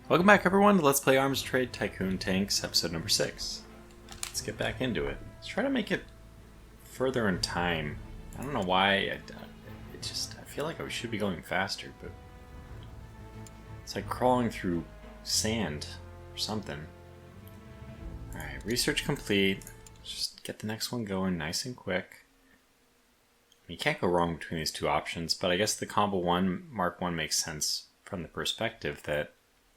Welcome back everyone to Let's Play Arms Trade Tycoon Tanks, episode number 6. Let's get back into it. Let's try to make it further in time. I don't know why, I feel like I should be going faster, but it's like crawling through sand or something. Alright, research complete. Just get the next one going nice and quick. You can't go wrong between these two options, but I guess the Combo 1 Mark 1 makes sense from the perspective that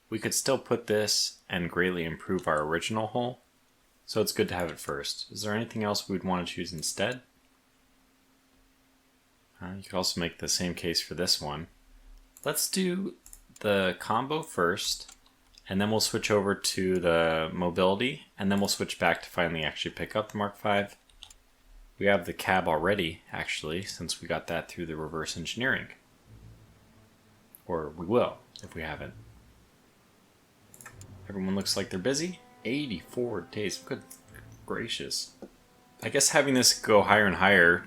we could still put this and greatly improve our original hull, so it's good to have it first. Is there anything else we'd want to choose instead? You could also make the same case for this one. Let's do the combo first, and then we'll switch over to the mobility, and then we'll switch back to finally actually pick up the Mark V. We have the cab already, actually, since we got that through the reverse engineering. Or we will, if we haven't. Everyone looks like they're busy. 84 days. Good gracious. I guess having this go higher and higher,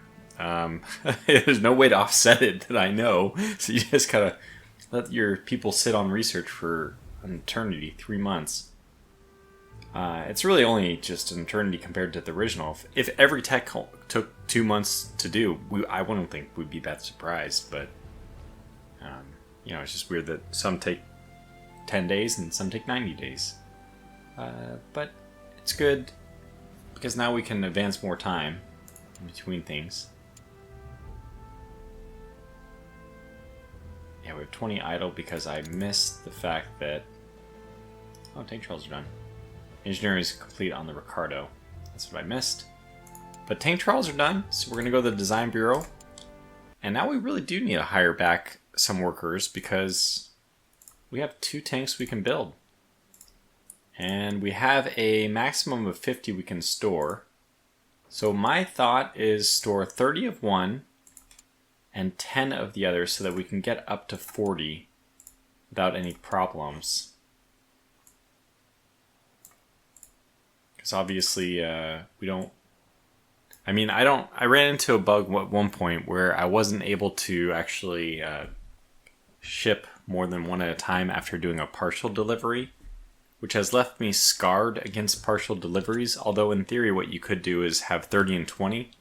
there's no way to offset it that I know. So you just gotta let your people sit on research for an eternity, 3 months. It's really only just an eternity compared to the original. If every tech took 2 months to do, I wouldn't think we'd be that surprised. But, you know, it's just weird that some take 10 days and some take 90 days. But it's good because now we can advance more time in between things. Yeah, we have 20 idle because I missed the fact that... Oh, tank trials are done. Engineering is complete on the Ricardo. That's what I missed. But tank trials are done, so we're going to go to the Design Bureau. And now we really do need to hire back some workers because we have 2 tanks we can build. And we have a maximum of 50 we can store. So my thought is store 30 of one and 10 of the other so that we can get up to 40 without any problems. Because obviously we don't... I ran into a bug at one point where I wasn't able to actually ship more than one at a time after doing a partial delivery, which has left me scarred against partial deliveries, although in theory what you could do is have 30 and 20,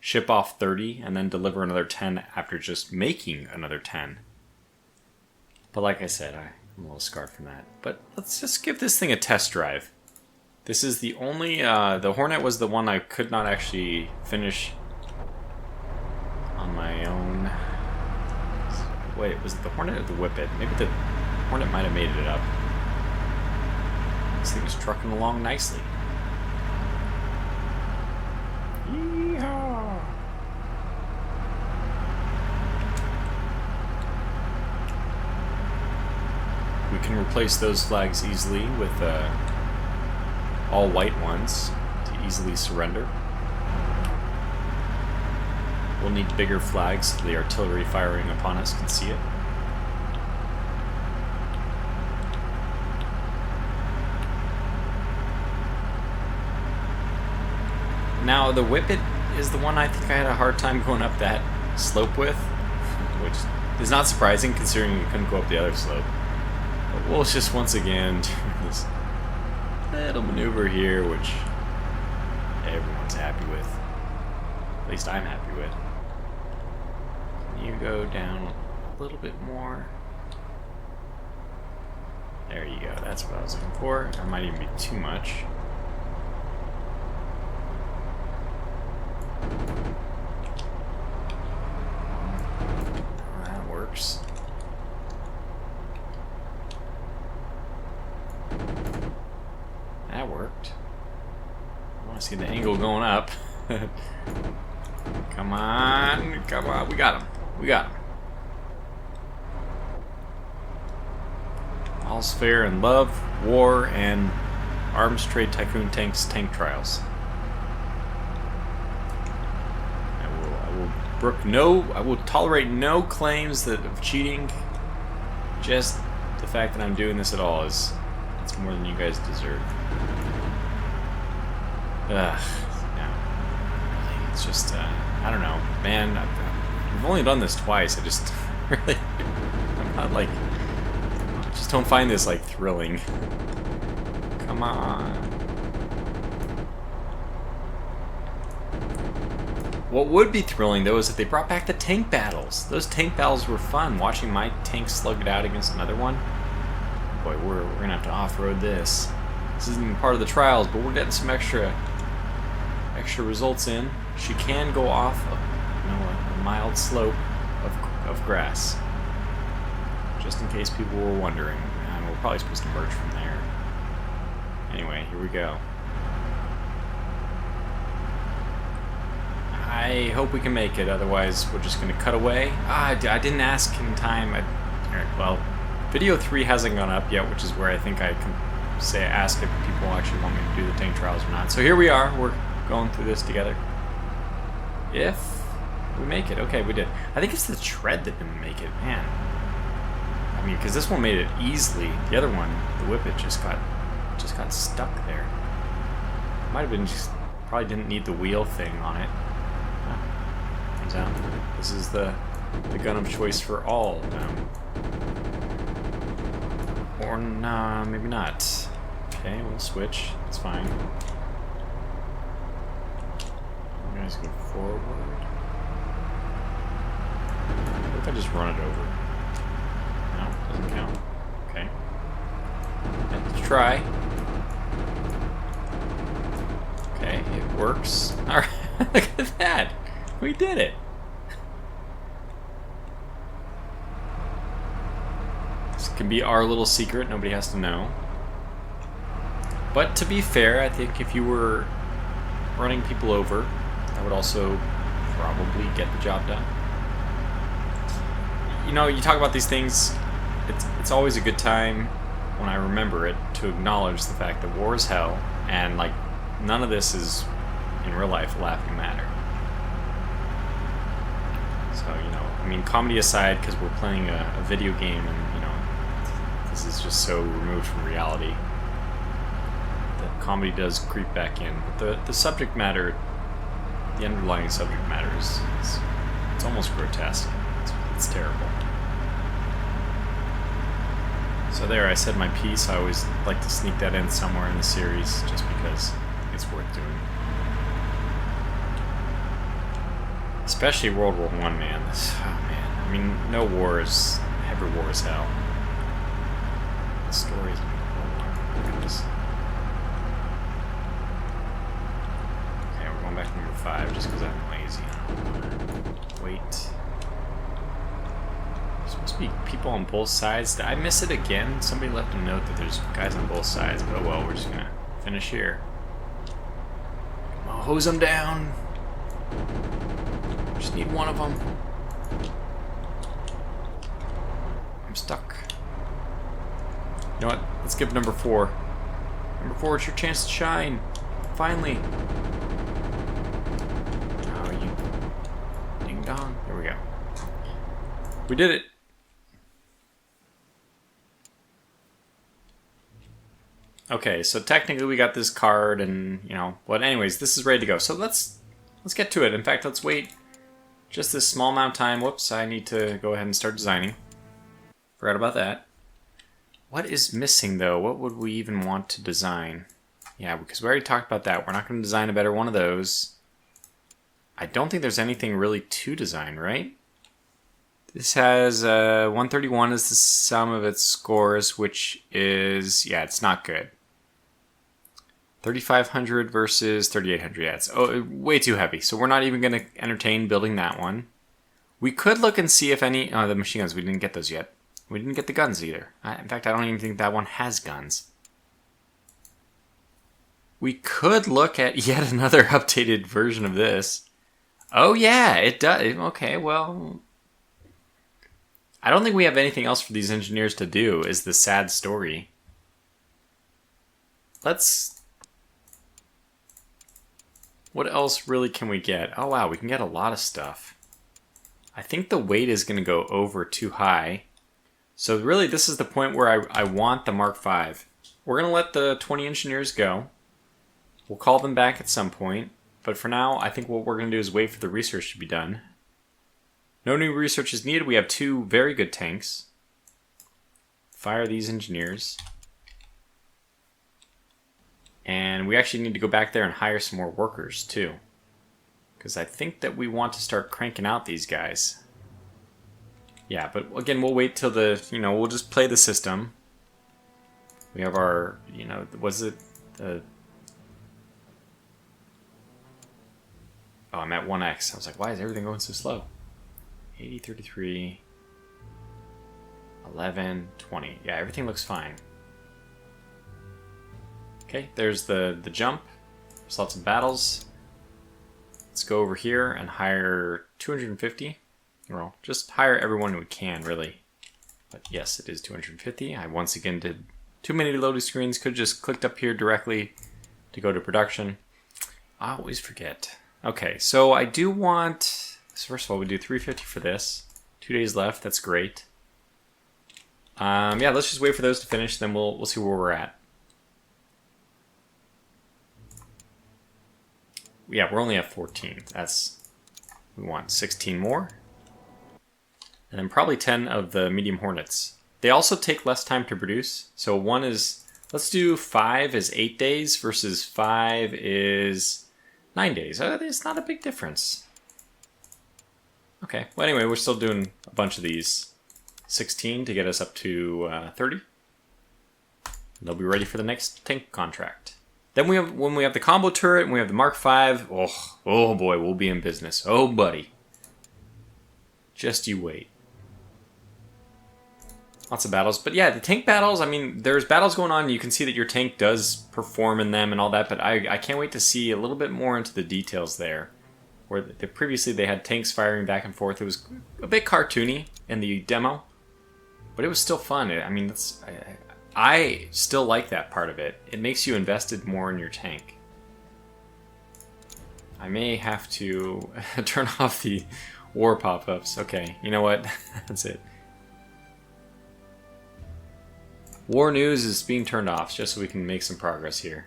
ship off 30, and then deliver another 10 after just making another 10. But like I said, I'm a little scarred from that. But let's just give this thing a test drive. This is the only, the Hornet was the one I could not actually finish on my own. Wait, was it the Hornet or the Whippet? Maybe the Hornet might have made it up. This thing is trucking along nicely. Yeehaw! We can replace those flags easily with all white ones to easily surrender. We'll need bigger flags so the artillery firing upon us can see it. Now the Whippet is the one I think I had a hard time going up that slope with, which is not surprising considering we couldn't go up the other slope. But we'll just once again do this little maneuver here, which everyone's happy with. At least I'm happy with. Can you go down a little bit more? There you go, that's what I was looking for. That might even be too much. That works. That worked. I want to see the angle going up. Come on, come on, we got him. We got him. All's fair in love, war, and Arms Trade Tycoon Tanks tank trials. I will tolerate no claims of cheating. Just the fact that I'm doing this at all it's more than you guys deserve. Ugh, no. It's just, I don't know, man. I've only done this twice. I just really, I'm not like just don't find this, like, thrilling. Come on. What would be thrilling, though, is if they brought back the tank battles. Those tank battles were fun. Watching my tank slug it out against another one. Boy, we're gonna have to off-road this. This isn't even part of the trials, but we're getting some extra results in. She can go off a mild slope of grass. Just in case people were wondering. And we're probably supposed to merge from there. Anyway, here we go. I hope we can make it, otherwise we're just going to cut away. I didn't ask in time. Well, video 3 hasn't gone up yet, which is where I think I can ask if people actually want me to do the tank trials or not. So here we are. We're going through this together. If we make it. Okay, we did. I think it's the tread that didn't make it. Man. I mean, because this one made it easily. The other one, the Whippet, just got stuck there. Might have been just... Probably didn't need the wheel thing on it. Turns out this is the gun of choice for all of them. Or nah, maybe not. Okay, we'll switch. It's fine. You guys go forward. What if I just run it over? No, doesn't count. Okay. Let's try. Okay, it works. Alright, look at that! We did it! This can be our little secret, nobody has to know. But to be fair, I think if you were running people over, that would also probably get the job done. You know, you talk about these things, it's always a good time when I remember it to acknowledge the fact that war is hell, and like none of this is in real life a laughing matter. So, you know, I mean, comedy aside, because we're playing a video game and, you know, this is just so removed from reality, that comedy does creep back in. But the subject matter, the underlying subject matter is it's almost grotesque. It's terrible. So there, I said my piece. I always like to sneak that in somewhere in the series, just because it's worth doing. Especially World War I, man. Oh man. I mean, no war is... Every war is hell. The stories of World War. Look at this. Okay, we're going back to number 5 just because I'm lazy. Wait. There's supposed to be people on both sides. Did I miss it again? Somebody left a note that there's guys on both sides, but oh well, we're just gonna finish here. I'll hose them down. Just need one of them. I'm stuck. You know what? Let's give number 4. Number 4, it's your chance to shine. Finally. Oh, you ding dong. There we go. We did it. Okay, so technically we got this card and, you know, but anyways, this is ready to go. So let's get to it. In fact, let's wait just this small amount of time. Whoops, I need to go ahead and start designing. Forgot about that. What is missing, though? What would we even want to design? Yeah, because we already talked about that. We're not going to design a better one of those. I don't think there's anything really to design, right? This has 131 as the sum of its scores, which is, yeah, it's not good. 3,500 versus 3,800. Yeah, it's way too heavy. So we're not even going to entertain building that one. We could look and see if any... Oh, the machine guns, we didn't get those yet. We didn't get the guns either. In fact, I don't even think that one has guns. We could look at yet another updated version of this. Oh yeah, it does. Okay, well... I don't think we have anything else for these engineers to do, is the sad story. Let's... What else really can we get? Oh wow, we can get a lot of stuff. I think the weight is going to go over too high. So really, this is the point where I want the Mark V. We're going to let the 20 engineers go. We'll call them back at some point. But for now, I think what we're going to do is wait for the research to be done. No new research is needed. We have 2 very good tanks. fire these engineers. And we actually need to go back there and hire some more workers too. Because I think that we want to start cranking out these guys. Yeah, but again, we'll wait till we'll just play the system. We have our, was it the... Oh, I'm at 1x. I was like, why is everything going so slow? 80, 33, 11, 20. Yeah, everything looks fine. Okay, there's the jump. There's lots of battles. Let's go over here and hire 250. Well, just hire everyone we can, really. But yes, it is 250. I once again did too many loading screens. Could have just clicked up here directly to go to production. I always forget. Okay, so I do want... So first of all, we do 350 for this. 2 days left. That's great. Yeah, let's just wait for those to finish. Then we'll see where we're at. Yeah, we're only at 14. We want 16 more. And then probably 10 of the medium hornets. They also take less time to produce. So one is, let's do 5 is 8 days versus 5 is 9 days. It's not a big difference. Okay, well anyway, we're still doing a bunch of these. 16 to get us up to 30. They'll be ready for the next tank contract. Then when we have the combo turret and we have the Mark V, oh boy, we'll be in business. Oh buddy. Just you wait. Lots of battles. But yeah, the tank battles, I mean, there's battles going on. You can see that your tank does perform in them and all that, but I can't wait to see a little bit more into the details there. Where previously they had tanks firing back and forth. It was a bit cartoony in the demo, but it was still fun. I mean, I still like that part of it. It makes you invested more in your tank. I may have to turn off the war pop-ups. Okay, you know what? That's it. War news is being turned off just so we can make some progress here.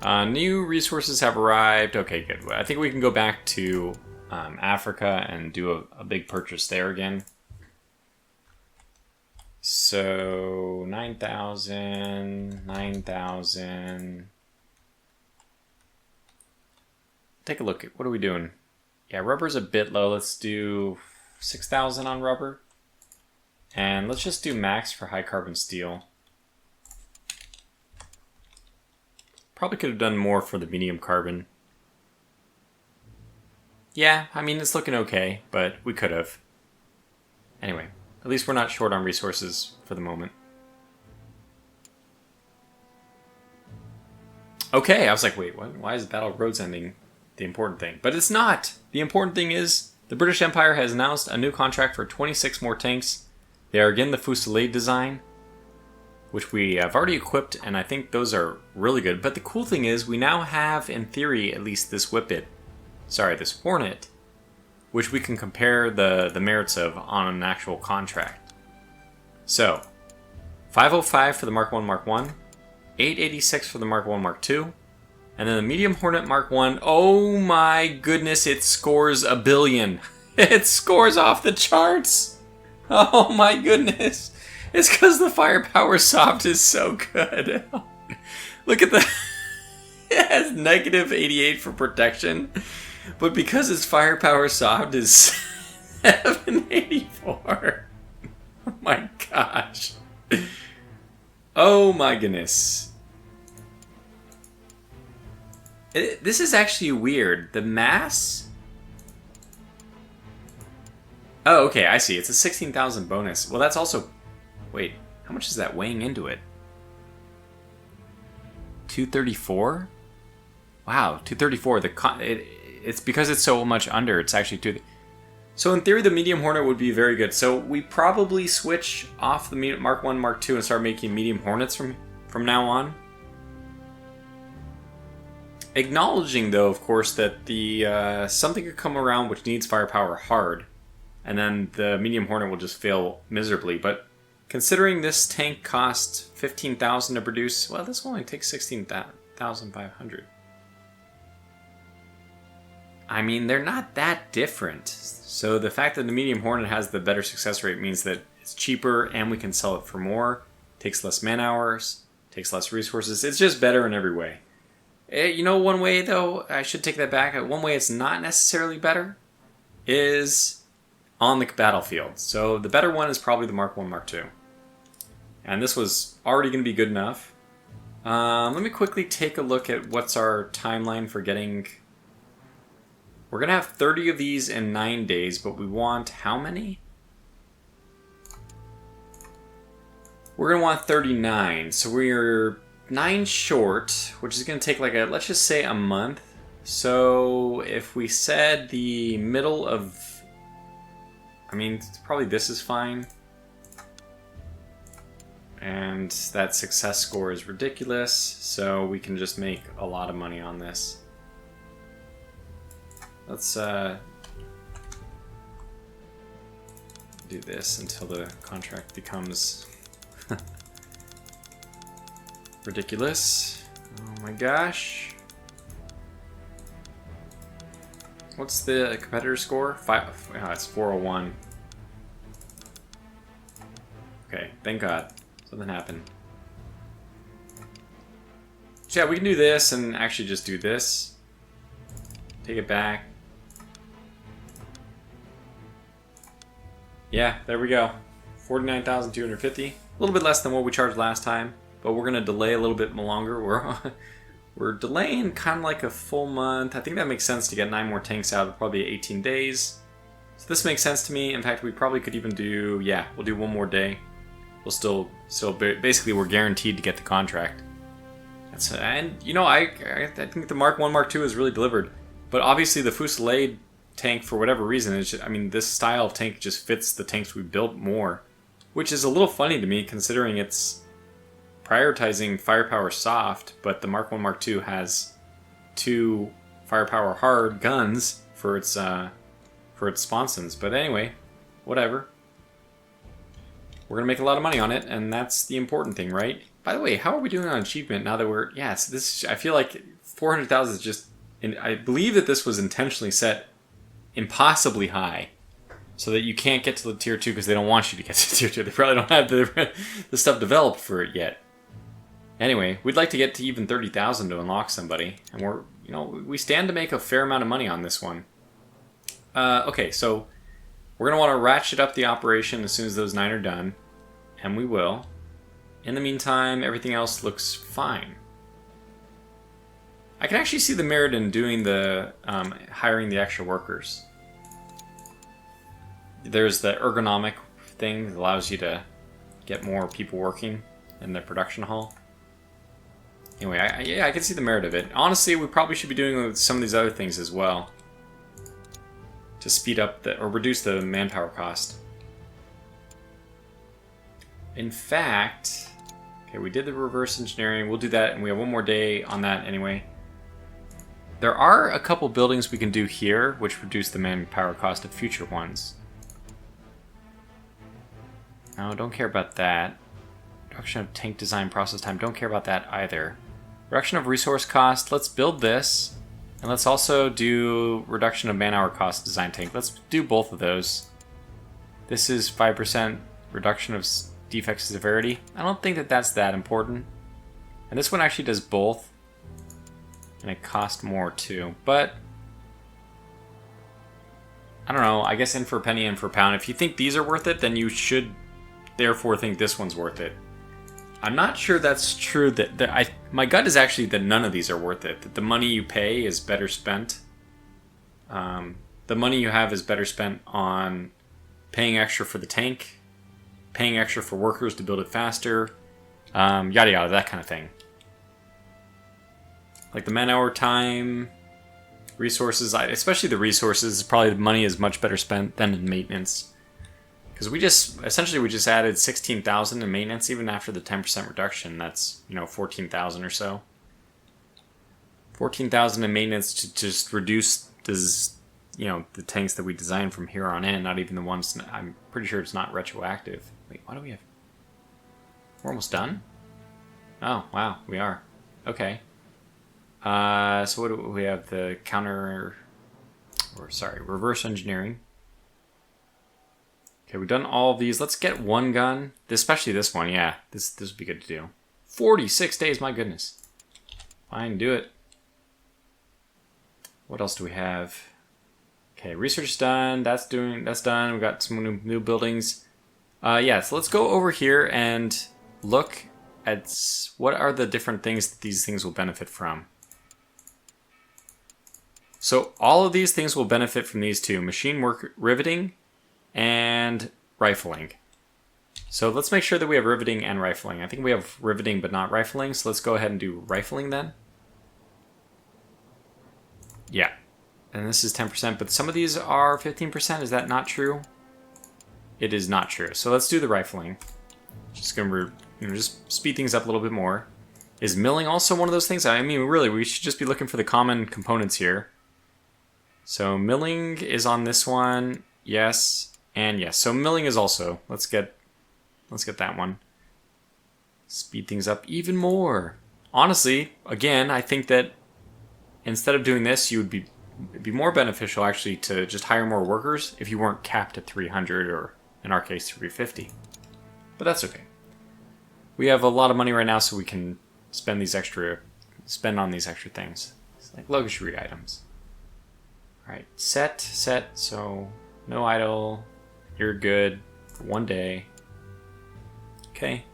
New resources have arrived. Okay, good. I think we can go back to Africa and do a big purchase there again. So 9,000, 9,000. Take a look at what are we doing? Yeah, rubber's a bit low. Let's do 6,000 on rubber. And let's just do max for high carbon steel. Probably could have done more for the medium carbon. Yeah, I mean, it's looking okay, but we could have. Anyway, at least we're not short on resources for the moment. Okay, I was like, wait, what? Why is Battle of Rhodes ending the important thing? But it's not! The important thing is, the British Empire has announced a new contract for 26 more tanks. They are again the Fusilier design, which we have already equipped, and I think those are really good. But the cool thing is, we now have, in theory, at least this this Hornet, which we can compare the merits of on an actual contract. So, 505 for the Mark 1 Mark 1, 886 for the Mark 1 Mark 2, and then the Medium Hornet Mark 1, oh my goodness, it scores 1 billion. It scores off the charts. Oh my goodness. It's because the firepower soft is so good. Look at the... It has negative 88 for protection, but because its firepower soft is 784. Oh my gosh. Oh my goodness. This is actually weird. The mass... Oh, okay, I see. It's a 16,000 bonus. Well, that's also... Wait, how much is that weighing into it? 234? Wow, 234. It's because it's so much under, it's actually 2... So in theory, the Medium Hornet would be very good. So we probably switch off the Mark 1, Mark 2 and start making Medium Hornets from now on. Acknowledging, though, of course, that the something could come around which needs firepower hard, and then the Medium Hornet will just fail miserably. But considering this tank costs 15,000 to produce, well, this will only take 16,500. I mean, they're not that different. So the fact that the Medium Hornet has the better success rate means that It's cheaper and we can sell it for more. Takes less man hours, takes less resources. It's just better in every way. You know, one way though, I should take that back. One way it's not necessarily better is on the battlefield. So the better one is probably the Mark 1, Mark 2. And this was already going to be good enough. Let me quickly take a look at what's our timeline for getting... We're going to have 30 of these in 9 days, but we want how many? We're going to want 39. So we're 9 short, which is going to take like a, let's just say a month. So if we said the middle of... I mean, probably this is fine. And that success score is ridiculous, so we can just make a lot of money on this. Let's do this until the contract becomes ridiculous. Oh my gosh. What's the competitor score? Oh, it's 401. Okay, thank God. Something happened. So yeah, we can do this and actually just do this. Take it back. Yeah, there we go. 49,250. A little bit less than what we charged last time, but we're gonna delay a little bit longer. We're delaying kind of like a full month. I think that makes sense to get 9 more tanks out. Probably 18 days. So this makes sense to me. In fact, we probably could even do, yeah, we'll do 1 more day. We'll still basically we're guaranteed to get the contract. And you know, I think the Mark 1, Mark 2 is really delivered. But obviously the Fusilier tank, for whatever reason, is just, I mean, this style of tank just fits the tanks we built more, which is a little funny to me considering it's prioritizing firepower soft, but the Mark 1, Mark 2 has 2 firepower hard guns for its sponsons. But anyway, whatever. We're gonna make a lot of money on it, and that's the important thing, right? By the way, how are we doing on achievement now that we're... Yeah, so this... I feel like 400,000 is just... And I believe that this was intentionally set impossibly high, so that you can't get to the tier 2 because they don't want you to get to tier 2. They probably don't have the stuff developed for it yet. Anyway, we'd like to get to even 30,000 to unlock somebody, and we're... You know, we stand to make a fair amount of money on this one. Okay, so... We're going to want to ratchet up the operation as soon as those 9 are done, and we will. In the meantime, everything else looks fine. I can actually see the merit in doing the hiring the extra workers. There's the ergonomic thing that allows you to get more people working in the production hall. Anyway, I can see the merit of it. Honestly, we probably should be doing some of these other things as well, to speed up or reduce the manpower cost. In fact, okay, we did the reverse engineering. We'll do that, and we have 1 more day on that anyway. There are a couple buildings we can do here, which reduce the manpower cost of future ones. No, don't care about that. Reduction of tank design process time. Don't care about that either. Reduction of resource cost. Let's build this. And let's also do reduction of man-hour cost design tank. Let's do both of those. This is 5% reduction of defect severity. I don't think that that's that important. And this one actually does both. And it costs more too. But I don't know. I guess in for a penny, in for a pound. If you think these are worth it, then you should therefore think this one's worth it. I'm not sure that's true. My gut is actually that none of these are worth it. That the money you pay is better spent. The money you have is better spent on paying extra for the tank, paying extra for workers to build it faster, yada yada, that kind of thing. Like the man-hour time, resources, especially the resources, probably the money is much better spent than in maintenance. Because we just added 16,000 in maintenance, even after the 10% reduction. That's, 14,000 or so. 14,000 in maintenance to just reduce this, the tanks that we designed from here on in, not even the ones, I'm pretty sure it's not retroactive. Wait, what do we have? We're almost done? Oh, wow, we are. Okay. So what do we have? The reverse engineering. Okay, we've done all of these. Let's get one gun. Especially this one, yeah. This would be good to do. 46 days, my goodness. Fine, do it. What else do we have? Okay, research done. That's done. We've got some new buildings. Yeah, so let's go over here and look at what are the different things that these things will benefit from. So all of these things will benefit from these two: machine work riveting and rifling. So let's make sure that we have riveting and rifling. I think we have riveting but not rifling, so let's go ahead and do rifling then. Yeah. And this is 10%, but some of these are 15%. Is that not true? It is not true. So let's do the rifling. Just gonna just speed things up a little bit more. Is milling also one of those things? I mean, really, we should just be looking for the common components here. So milling is on this one. Yes. And yes. So milling is also. Let's get that one. Speed things up even more. Honestly, again, I think that instead of doing this, it'd be more beneficial actually to just hire more workers if you weren't capped at 300 or in our case 350. But that's okay. We have a lot of money right now, so we can spend on these extra things. It's like luxury items. Alright, set, so no idle. You're good for 1 day. Okay.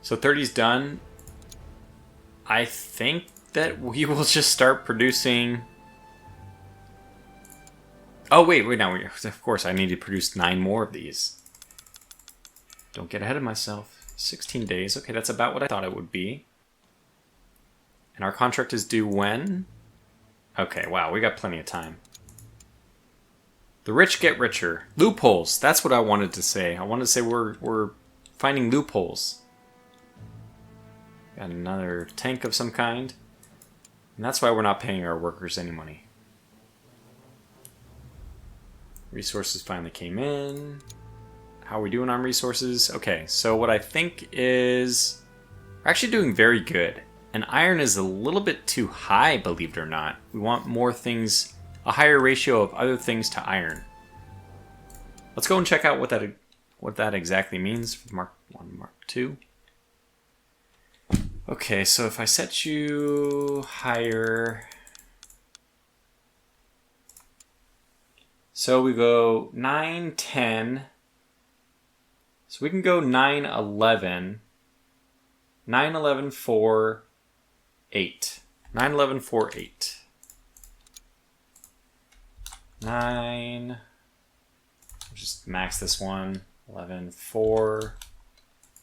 So 30's done. I think that we will just start producing. Oh, wait, now, of course, I need to produce 9 more of these. Don't get ahead of myself. 16 days. Okay, that's about what I thought it would be. And our contract is due when? Okay, wow, we got plenty of time. The rich get richer. Loopholes. That's what I wanted to say. I wanted to say we're finding loopholes. Got another tank of some kind. And that's why we're not paying our workers any money. Resources finally came in. How are we doing on resources? Okay, so what I think is we're actually doing very good. And iron is a little bit too high, believe it or not. We want more things, a higher ratio of other things to iron. Let's go and check out what that exactly means for Mark 1, Mark 2. Okay, so if I set you higher, so we go 9, 10. So we can go 9, 11. 9, 11, 4, 8. 9, 11, 4, 8. 9. Just max this one. 11, 4.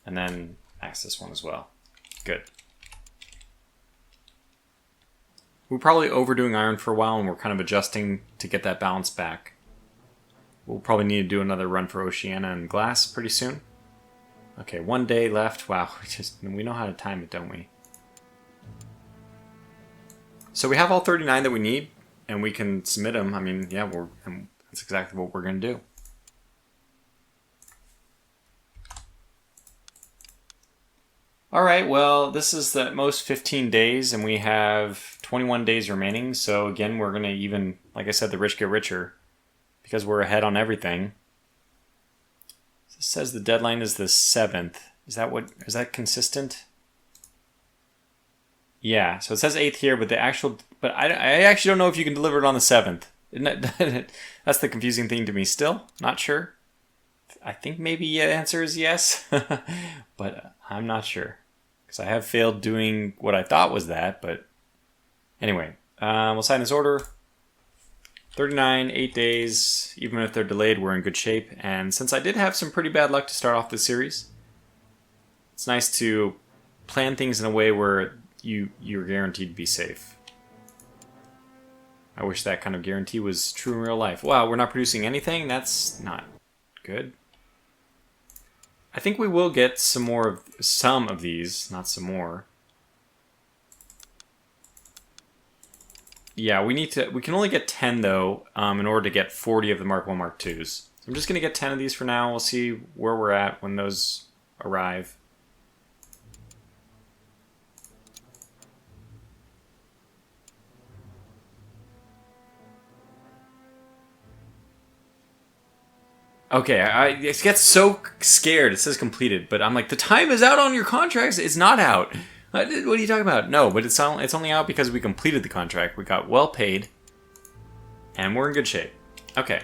And then max this one as well. Good. We're probably overdoing iron for a while, and we're kind of adjusting to get that balance back. We'll probably need to do another run for Oceania and glass pretty soon. Okay, 1 day left. Wow, we know how to time it, don't we? So we have all 39 that we need, and we can submit them. I mean, yeah, that's exactly what we're going to do. Alright, well, this is the most 15 days, and we have 21 days remaining. So again, we're going to even, like I said, the rich get richer because we're ahead on everything. It says the deadline is the 7th. Is that consistent? Yeah, so it says 8th here, but I actually don't know if you can deliver it on the 7th. That's the confusing thing to me still. Not sure. I think maybe the answer is yes, but I'm not sure. Because I have failed doing what I thought was that, but anyway. We'll sign this order. 39, 8 days. Even if they're delayed, we're in good shape. And since I did have some pretty bad luck to start off this series, it's nice to plan things in a way where you're guaranteed to be safe. I wish that kind of guarantee was true in real life. Wow, we're not producing anything? That's not good. I think we will get some of these, not some more. Yeah, we can only get 10 though, in order to get 40 of the Mark 1, Mark 2s. So I'm just going to get 10 of these for now. We'll see where we're at when those arrive. Okay, I get so scared. It says completed, but I'm like, the time is out on your contracts. It's not out. What are you talking about? No, but it's only out because we completed the contract. We got well paid, and we're in good shape. Okay.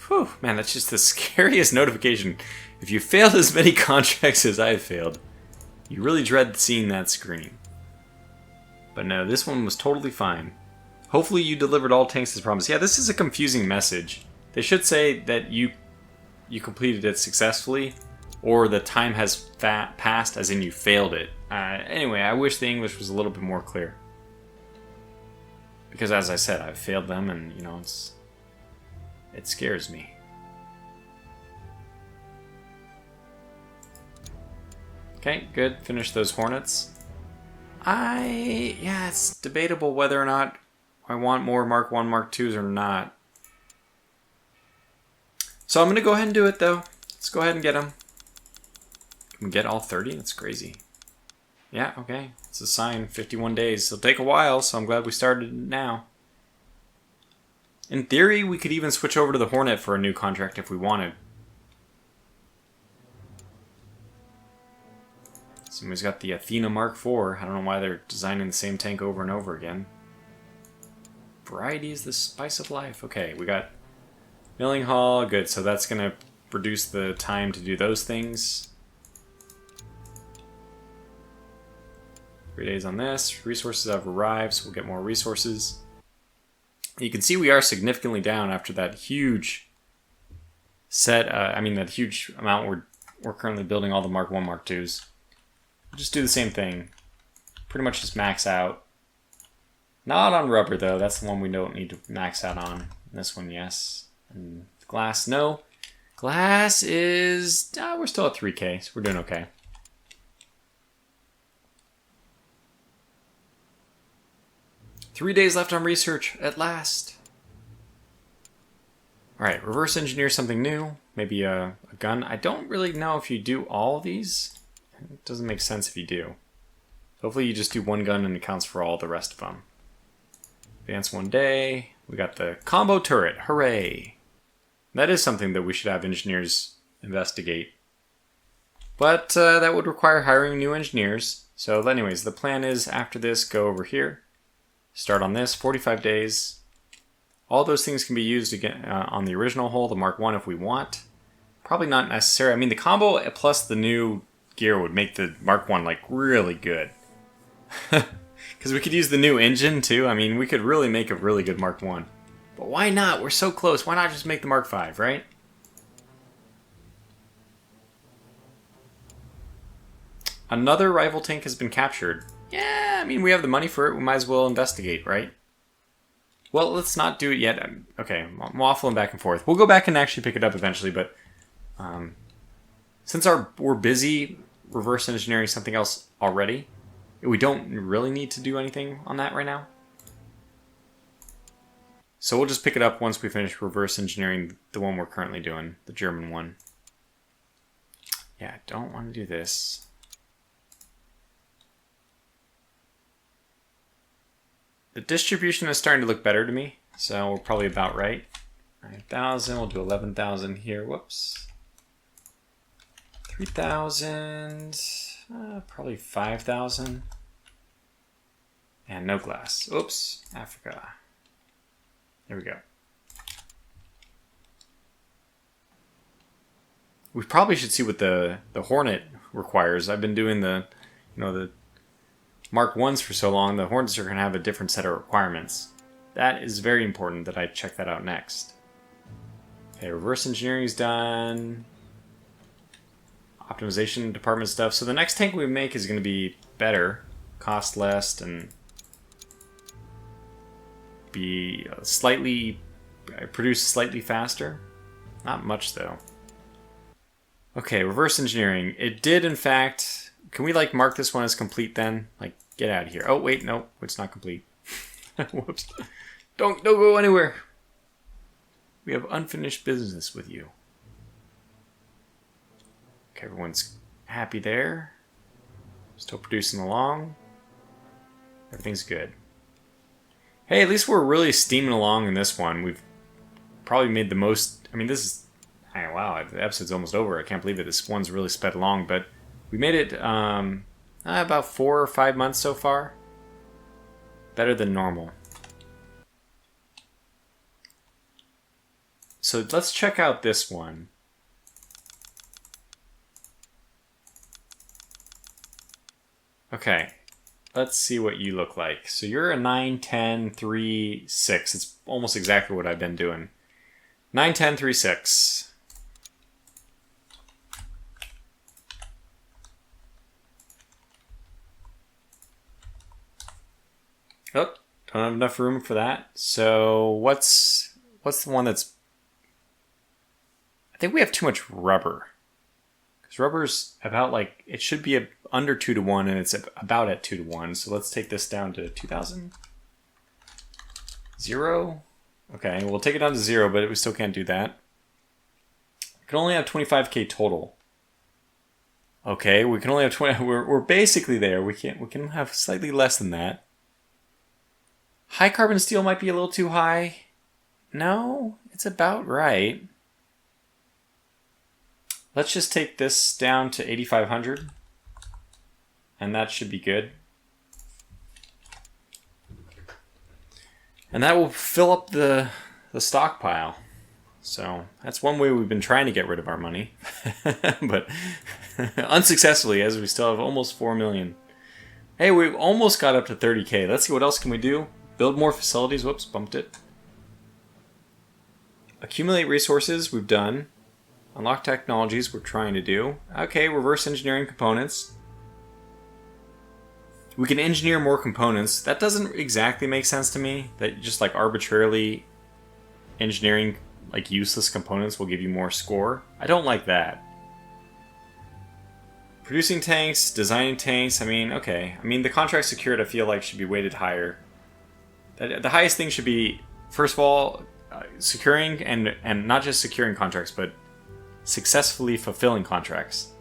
Whew, man, that's just the scariest notification. If you failed as many contracts as I've failed, you really dread seeing that screen. But no, this one was totally fine. Hopefully you delivered all tanks as promised. Yeah, this is a confusing message. They should say that you completed it successfully, or the time has passed as in you failed it. Anyway, I wish the English was a little bit more clear. Because as I said, I've failed them, and you know, it scares me. Okay, good. Finish those Hornets. Yeah, it's debatable whether or not I want more Mark 1, Mark 2s or not. So I'm going to go ahead and do it, though. Let's go ahead and get them. Can we get all 30? That's crazy. Yeah, okay. It's a sign. 51 days. It'll take a while, so I'm glad we started now. In theory, we could even switch over to the Hornet for a new contract if we wanted. Somebody's got the Athena Mark IV. I don't know why they're designing the same tank over and over again. Variety is the spice of life. Okay, we got Milling Hall. Good, so that's going to reduce the time to do those things. 3 days on this. Resources have arrived, so we'll get more resources. You can see we are significantly down after that huge set. That huge amount we're currently building all the Mark 1, Mark 2s. We'll just do the same thing. Pretty much just max out. Not on rubber, though. That's the one we don't need to max out on. This one, yes. And glass, no. Glass is... we're still at 3K, so we're doing okay. Three days left on research, at last. Alright, reverse engineer something new. Maybe a gun. I don't really know if you do all of these. It doesn't make sense if you do. Hopefully you just do one gun and it counts for all the rest of them. Advance 1 day. We got the combo turret. Hooray! That is something that we should have engineers investigate. But that would require hiring new engineers. So anyways, the plan is after this, go over here. Start on this, 45 days. All those things can be used again on the original hull, the Mark 1 if we want. Probably not necessary. I mean, the combo plus the new gear would make the Mark 1 like really good. Because we could use the new engine too. I mean, we could really make a really good Mark 1. But why not? We're so close. Why not just make the Mark 5, right? Another rival tank has been captured. Yeah, I mean, we have the money for it. We might as well investigate, right? Well, let's not do it yet. Okay, I'm waffling back and forth. We'll go back and actually pick it up eventually, but since we're busy reverse engineering something else already, we don't really need to do anything on that right now. So we'll just pick it up once we finish reverse engineering the one we're currently doing, the German one. Yeah, I don't want to do this. The distribution is starting to look better to me, so we're probably about right. 9,000, we'll do 11,000 here, whoops. 3,000, probably 5,000. And no glass, oops, Africa. There we go. We probably should see what the Hornet requires. I've been doing the Mark 1s for so long, the Hornets are going to have a different set of requirements. That is very important that I check that out next. Okay, reverse engineering is done. Optimization department stuff. So the next tank we make is going to be better, cost less, and be produce slightly faster. Not much though. Okay, reverse engineering. It did in fact. Can we like mark this one as complete then? Like, get out of here. Oh wait, no, it's not complete. Whoops. Don't go anywhere. We have unfinished business with you. Okay, everyone's happy there. Still producing along. Everything's good. Hey, at least we're really steaming along in this one. We've probably made the most. I mean, this is Wow, the episode's almost over. I can't believe it. This one's really sped along, but we made it about 4 or 5 months so far. Better than normal. So let's check out this one. Okay, let's see what you look like. So you're a 9, 10, 3, 6. It's almost exactly what I've been doing. 9, 10, 3, 6. Oh, don't have enough room for that. So what's the one that's... I think we have too much rubber. Because rubber's about like... It should be under 2 to 1, and it's about at 2 to 1. So let's take this down to 2,000. 0. Okay, we'll take it down to 0, but we still can't do that. We can only have 25k total. Okay, we can only have 20. We're basically there. We can have slightly less than that. High carbon steel might be a little too high. No, it's about right. Let's just take this down to 8,500. And that should be good. And that will fill up the stockpile. So that's one way we've been trying to get rid of our money. But unsuccessfully, as we still have almost 4 million. Hey, we've almost got up to 30k. Let's see what else can we do. Build more facilities. Whoops, bumped it. Accumulate resources, we've done. Unlock technologies, we're trying to do. Okay, reverse engineering components. We can engineer more components. That doesn't exactly make sense to me. That just like arbitrarily engineering like useless components will give you more score. I don't like that. Producing tanks, designing tanks, I mean, okay. I mean, the contract secured I feel like should be weighted higher. The highest thing should be, first of all, securing and not just securing contracts, but successfully fulfilling contracts.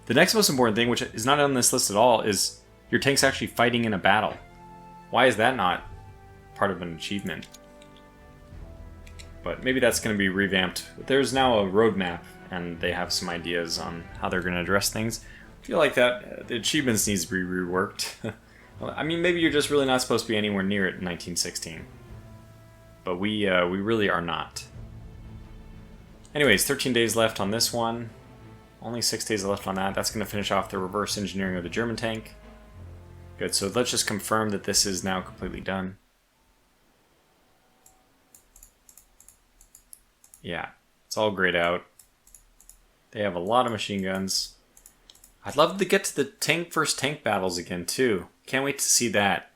The next most important thing, which is not on this list at all, is your tank's actually fighting in a battle. Why is that not part of an achievement? But maybe that's going to be revamped. There's now a roadmap, and they have some ideas on how they're going to address things. I feel like that the achievements needs to be reworked. I mean, maybe you're just really not supposed to be anywhere near it in 1916. But we really are not. Anyways, 13 days left on this one. Only 6 days left on that. That's going to finish off the reverse engineering of the German tank. Good, so let's just confirm that this is now completely done. Yeah, it's all grayed out. They have a lot of machine guns. I'd love to get to the tank versus tank battles again, too. Can't wait to see that.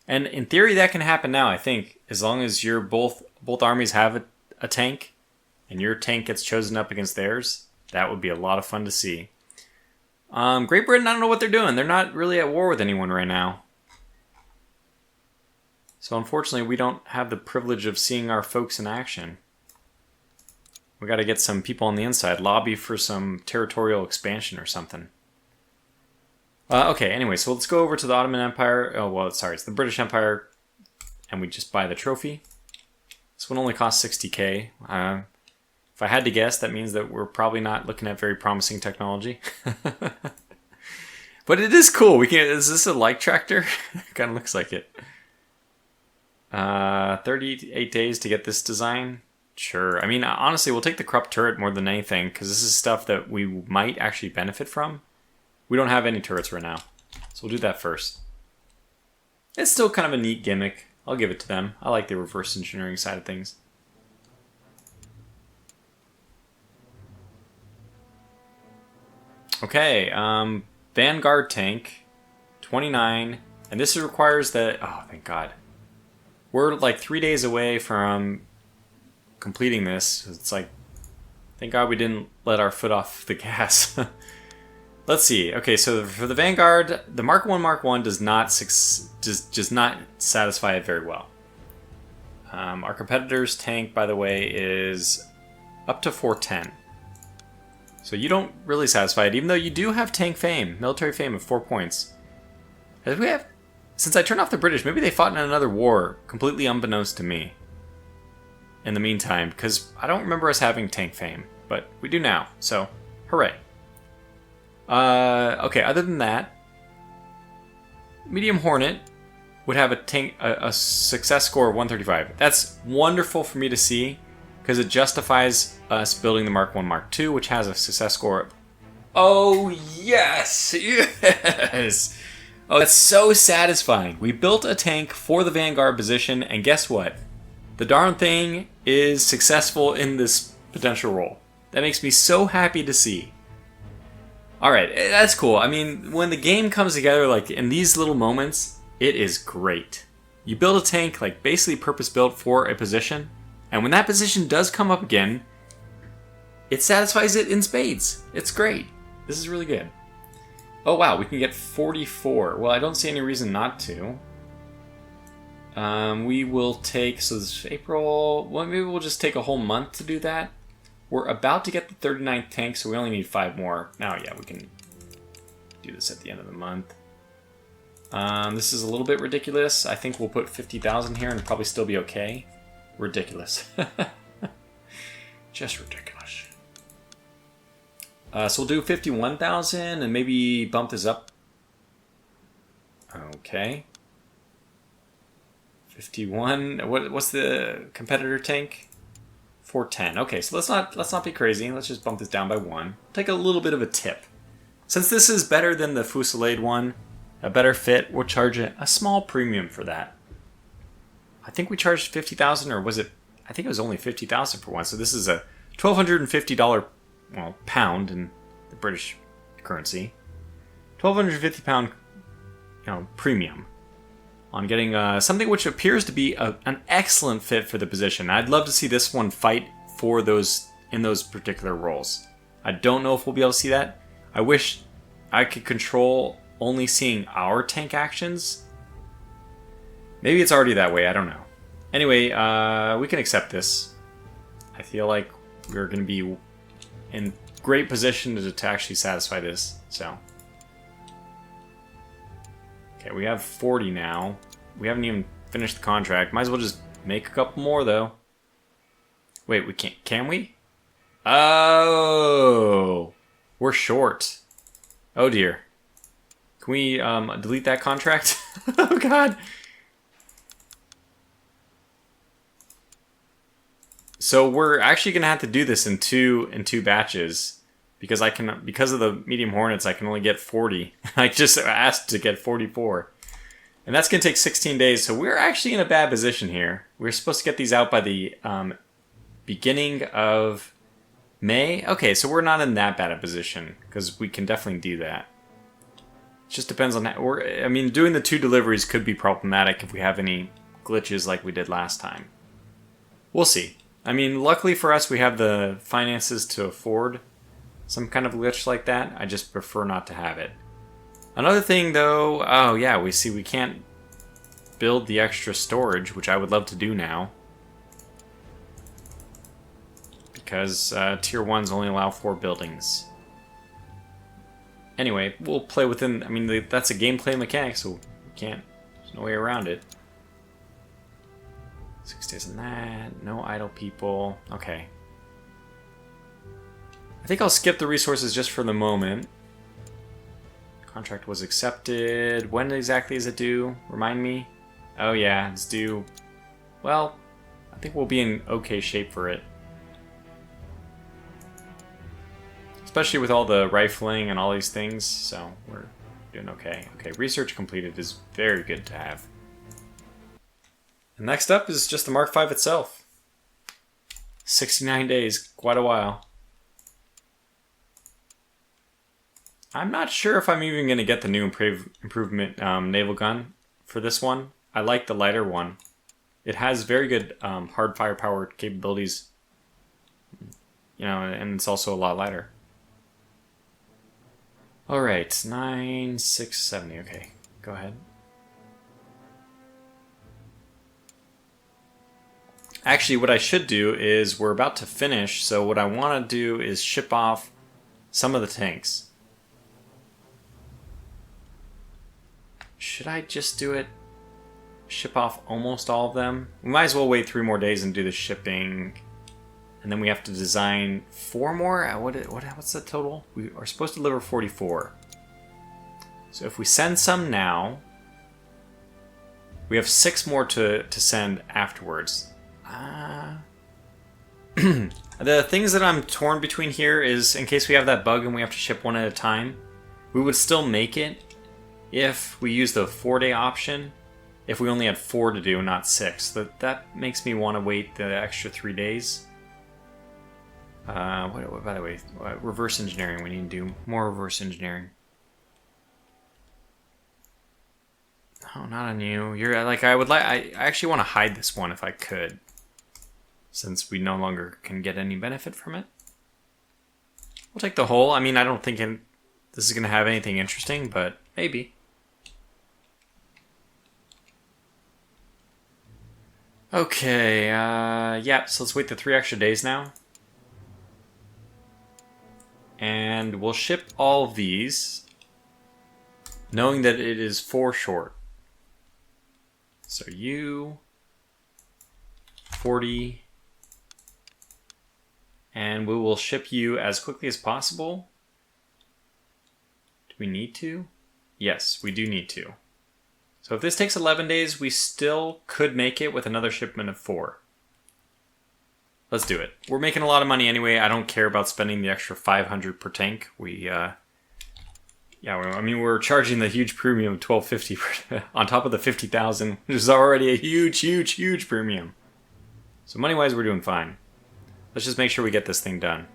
And in theory, that can happen now, I think. As long as you're both armies have a tank, and your tank gets chosen up against theirs, that would be a lot of fun to see. Great Britain, I don't know what they're doing. They're not really at war with anyone right now. So unfortunately, we don't have the privilege of seeing our folks in action. We got to get some people on the inside, lobby for some territorial expansion or something. Okay, anyway, so let's go over to the Ottoman Empire. Oh, well, sorry, it's the British Empire. And we just buy the trophy. This one only costs 60k. If I had to guess, that means that we're probably not looking at very promising technology. But it is cool. Is this a light tractor? Kind of looks like it. 38 days to get this design. Sure. I mean, honestly, we'll take the Krupp turret more than anything, because this is stuff that we might actually benefit from. We don't have any turrets right now, so we'll do that first. It's still kind of a neat gimmick. I'll give it to them. I like the reverse engineering side of things. Okay, Vanguard tank, 29, and this requires that, oh, thank God. We're like 3 days away from completing this. It's like, thank God we didn't let our foot off the gas. Let's see. Okay, so for the Vanguard, the Mark 1 Mark 1 does not satisfy it very well. Our competitor's tank, by the way, is up to 410. So you don't really satisfy it, even though you do have tank fame, military fame of 4 points. Since I turned off the British, maybe they fought in another war, completely unbeknownst to me. In the meantime, because I don't remember us having tank fame. but we do now. So, hooray. Okay, other than that, Medium Hornet would have a success score of 135. That's wonderful for me to see, because it justifies us building the Mark 1 Mark 2, which has a success score of... Oh, yes! Yes! Oh, that's so satisfying. We built a tank for the Vanguard position, and guess what? The darn thing is successful in this potential role. That makes me so happy to see. Alright, that's cool. I mean, when the game comes together, like, in these little moments, it is great. You build a tank, like, basically purpose-built for a position, and when that position does come up again, it satisfies it in spades. It's great. This is really good. Oh wow, we can get 44. Well, I don't see any reason not to. We will take, so this is April, well maybe we'll just take a whole month to do that. We're about to get the 39th tank, so we only need 5 more. Now yeah, we can do this at the end of the month. This is a little bit ridiculous. I think we'll put 50,000 here and probably still be okay. Ridiculous. Just ridiculous. So we'll do 51,000 and maybe bump this up. Okay. 51. What's the competitor tank? 410. Okay, so let's not be crazy. Let's just bump this down by 1. Take a little bit of a tip. Since this is better than the Fusillade one, a better fit, we'll charge a small premium for that. I think we charged 50,000, or was it? I think it was only 50,000 for one. So this is a $1,250, well, pound in the British currency. £1,250, premium on getting something which appears to be an excellent fit for the position. I'd love to see this one fight for those in those particular roles. I don't know if we'll be able to see that. I wish I could control only seeing our tank actions. Maybe it's already that way, I don't know. Anyway, we can accept this. I feel like we're going to be in great position to actually satisfy this, so. Okay, we have 40 now. We haven't even finished the contract. Might as well just make a couple more, though. Wait, we can't. Can we? Oh! We're short. Oh, dear. Can we delete that contract? Oh, God. So we're actually going to have to do this in two batches. Because because of the Medium Hornets, I can only get 40. I just asked to get 44. And that's going to take 16 days, so we're actually in a bad position here. We're supposed to get these out by the beginning of May. Okay, so we're not in that bad a position, because we can definitely do that. It just depends on how... I mean, doing the 2 deliveries could be problematic if we have any glitches like we did last time. We'll see. I mean, luckily for us, we have the finances to afford some kind of glitch like that. I just prefer not to have it. Another thing though, oh yeah, we see we can't build the extra storage, which I would love to do now. Because tier 1s only allow 4 buildings. Anyway, we'll play within, I mean, that's a gameplay mechanic, so we can't, there's no way around it. 6 days on that, no idle people, okay. I think I'll skip the resources just for the moment. Contract was accepted. When exactly is it due? Remind me. Oh yeah, it's due. Well, I think we'll be in okay shape for it. Especially with all the rifling and all these things, so we're doing okay. Okay, research completed is very good to have. And next up is just the Mark V itself. 69 days, quite a while. I'm not sure if I'm even going to get the new improvement naval gun for this one. I like the lighter one. It has very good hard firepower capabilities, and it's also a lot lighter. All right, 9670. Okay, go ahead. Actually, what I should do is we're about to finish, so what I want to do is ship off some of the tanks. Should I just do it? Ship off almost all of them? We might as well wait 3 more days and do the shipping. And then we have to design 4 more. What's the total? We are supposed to deliver 44. So if we send some now, we have 6 more to send afterwards. The things that I'm torn between here is, in case we have that bug and we have to ship one at a time, we would still make it if we use the 4-day option, if we only had 4 to do, not 6. That makes me want to wait the extra 3 days. By the way, reverse engineering. We need to do more reverse engineering. Oh, not on you. You're like, I actually want to hide this one if I could, since we no longer can get any benefit from it. We'll take the whole. I mean, I don't think this is going to have anything interesting, but maybe. Okay, yeah, so let's wait the 3 extra days now. And we'll ship all of these, knowing that it is 4 short. So you, 40, and we will ship you as quickly as possible. Do we need to? Yes, we do need to. So if this takes 11 days, we still could make it with another shipment of 4. Let's do it. We're making a lot of money anyway. I don't care about spending the extra 500 per tank. I mean, we're charging the huge premium of $12.50 on top of the 50,000, which is already a huge premium. So money-wise, we're doing fine. Let's just make sure we get this thing done.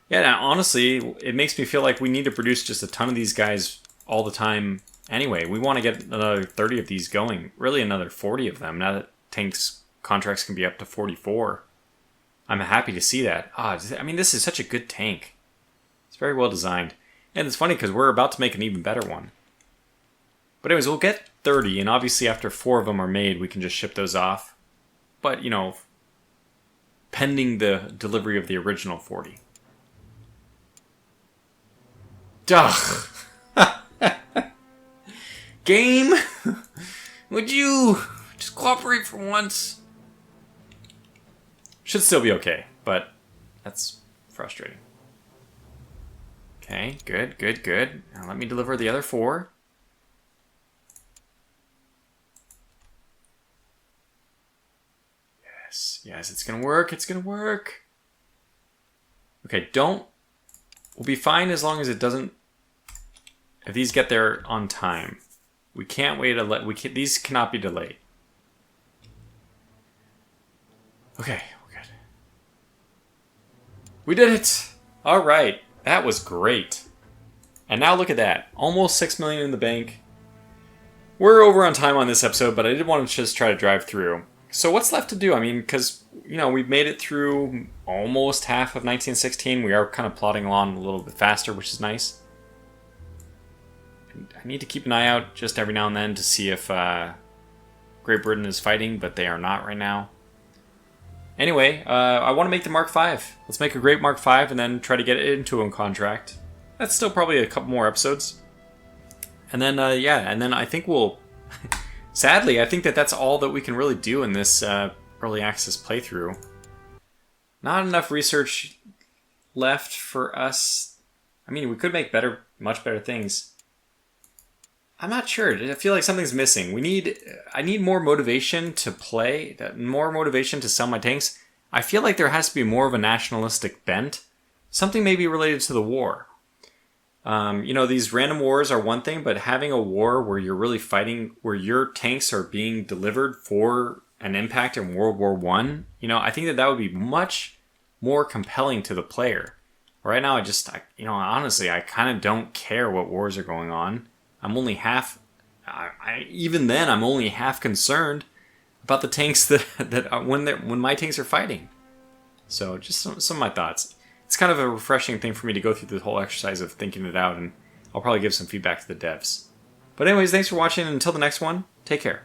Yeah, now, honestly, it makes me feel like we need to produce just a ton of these guys all the time anyway. We want to get another 30 of these going. Really another 40 of them, now that tanks contracts can be up to 44. I'm happy to see that. I mean, this is such a good tank. It's very well designed. And it's funny because we're about to make an even better one. But anyways, we'll get 30, and obviously after 4 of them are made, we can just ship those off. But, you know, pending the delivery of the original 40. Duh! Game? Would you just cooperate for once? Should still be okay, but that's frustrating. Okay, good. Now let me deliver the other 4. Yes, it's gonna work, Okay, we'll be fine as long as it doesn't, if these get there on time. We can't wait these cannot be delayed. Okay, we're good. We did it! Alright, that was great. And now look at that, almost 6 million in the bank. We're over on time on this episode, but I did want to just try to drive through. So what's left to do? I mean, because, you know, we've made it through almost half of 1916. We are kind of plodding along a little bit faster, which is nice. I need to keep an eye out just every now and then to see if Great Britain is fighting, but they are not right now. Anyway, I want to make the Mark V. Let's make a great Mark V and then try to get it into a contract. That's still probably a couple more episodes. And then, and then I think we'll... Sadly, I think that's all that we can really do in this early access playthrough. Not enough research left for us. I mean, we could make much better things. I'm not sure. I feel like something's missing. I need more motivation to play, more motivation to sell my tanks. I feel like there has to be more of a nationalistic bent. Something maybe related to the war. You know, these random wars are one thing, but having a war where you're really fighting, where your tanks are being delivered for an impact in World War I, you know, I think that would be much more compelling to the player. Right now, honestly, I kind of don't care what wars are going on. I'm only half, even then, I'm only half concerned about the tanks when my tanks are fighting. So, just some of my thoughts. It's kind of a refreshing thing for me to go through the whole exercise of thinking it out, and I'll probably give some feedback to the devs. But anyways, thanks for watching, and until the next one, take care.